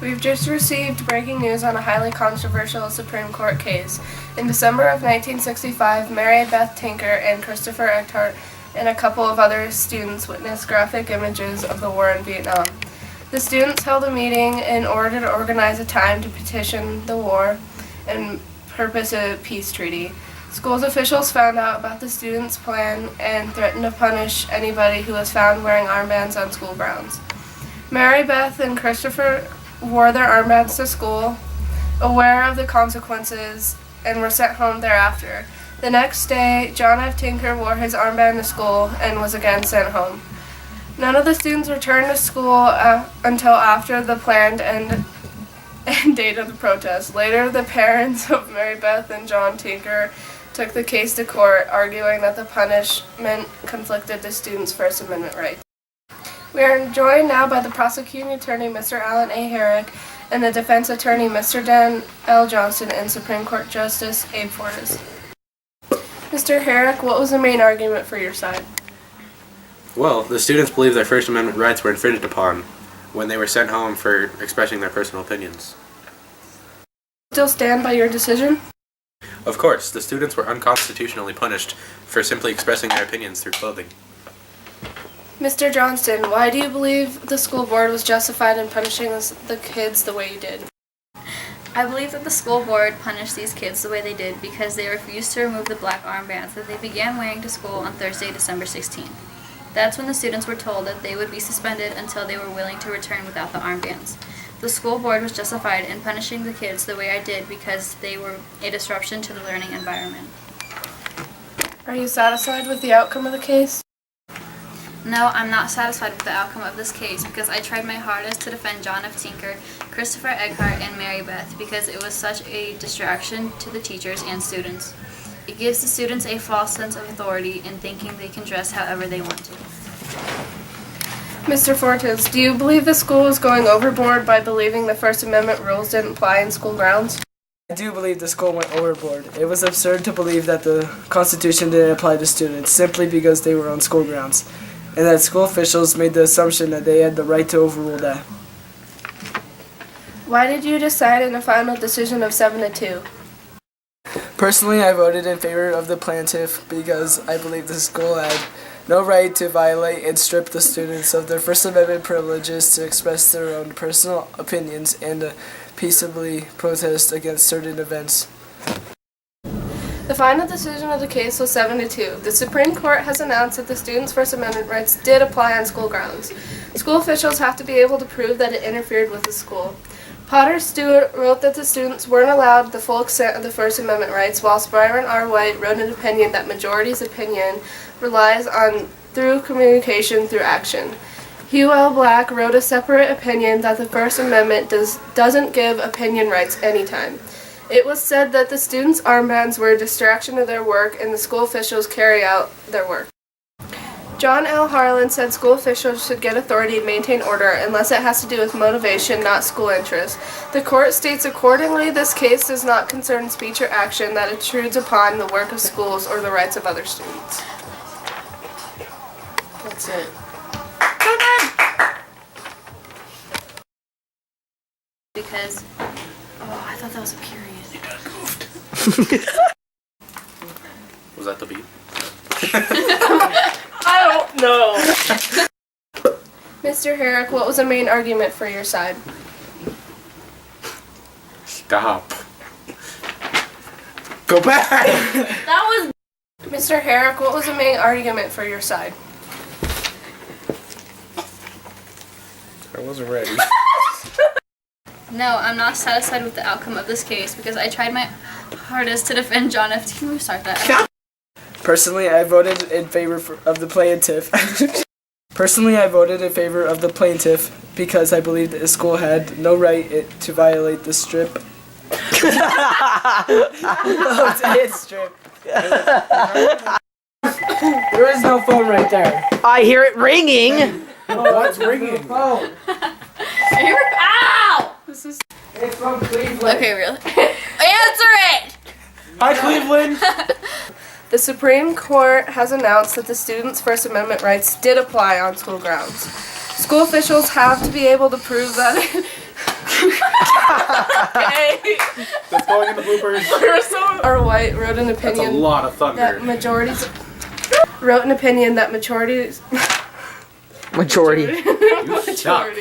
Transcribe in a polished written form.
We've just received breaking news on a highly controversial Supreme Court case. In December of 1965, Mary Beth Tinker and Christopher Eckhart and a couple of other students witnessed graphic images of the war in Vietnam. The students held a meeting in order to organize a time to petition the war and purpose a peace treaty. School's officials found out about the students' plan and threatened to punish anybody who was found wearing armbands on school grounds. Mary Beth and Christopher wore their armbands to school, aware of the consequences, and were sent home thereafter. The next day, John F. Tinker wore his armband to school and was again sent home. None of the students returned to school until after the planned end date of the protest. Later, the parents of Mary Beth and John Tinker took the case to court, arguing that the punishment conflicted the students' First Amendment rights. We are joined now by the prosecuting attorney, Mr. Alan A. Herrick, and the defense attorney, Mr. Dan L. Johnson, and Supreme Court Justice Abe Fortas. Mr. Herrick, what was the main argument for your side? Well, the students believe their First Amendment rights were infringed upon when they were sent home for expressing their personal opinions. Still stand by your decision? Of course, the students were unconstitutionally punished for simply expressing their opinions through clothing. Mr. Johnston, why do you believe the school board was justified in punishing the kids the way you did? I believe that the school board punished these kids the way they did because they refused to remove the black armbands that they began wearing to school on Thursday, December 16th. That's when the students were told that they would be suspended until they were willing to return without the armbands. The school board was justified in punishing the kids the way I did because they were a disruption to the learning environment. Are you satisfied with the outcome of the case? No, I'm not satisfied with the outcome of this case because I tried my hardest to defend John F. Tinker, Christopher Eckhart, and Mary Beth because it was such a distraction to the teachers and students. It gives the students a false sense of authority in thinking they can dress however they want to. Mr. Fortas, do you believe the school was going overboard by believing the First Amendment rules didn't apply in school grounds? I do believe the school went overboard. It was absurd to believe that the Constitution didn't apply to students simply because they were on school grounds, and that school officials made the assumption that they had the right to overrule that. Why did you decide in a final decision of 7-2? Personally, I voted in favor of the plaintiff because I believe the school had no right to violate and strip the students of their First Amendment privileges to express their own personal opinions and to peaceably protest against certain events. The final decision of the case was 7-2. The Supreme Court has announced that the students' First Amendment rights did apply on school grounds. School officials have to be able to prove that it interfered with the school. Potter Stewart wrote that the students weren't allowed the full extent of the First Amendment rights, whilst Byron R. White wrote an opinion that majority's opinion relies on through communication through action. Hugh L. Black wrote a separate opinion that the First Amendment doesn't give opinion rights anytime. It was said that the students' armbands were a distraction of their work and the school officials carry out their work. John L. Harlan said school officials should get authority to maintain order unless it has to do with motivation, not school interest. The court states accordingly, this case does not concern speech or action that intrudes upon the work of schools or the rights of other students. That's it. Because, I thought that was a period. You got goofed. Was that the beat? I don't know. Mr. Herrick, what was the main argument for your side? Stop. Go back! That was... Mr. Herrick, what was the main argument for your side? I wasn't ready. No, I'm not satisfied with the outcome of this case because I tried my hardest to defend John F. Can we start that? Personally, I voted in favor of the plaintiff. Personally, I voted in favor of the plaintiff because I believe that the school had no right to violate the strip. It's strip. There is no phone right there. I hear it ringing. What's ringing? Phone. Ow! This is It's from Cleveland. Okay, really? Answer it! Hi, Cleveland! The Supreme Court has announced that the students' First Amendment rights did apply on school grounds. School officials have to be able to prove that Okay. That's going in the bloopers. Or White wrote an That's a opinion lot of thunder. that majorities wrote an opinion that majorities Majority. You suck. majority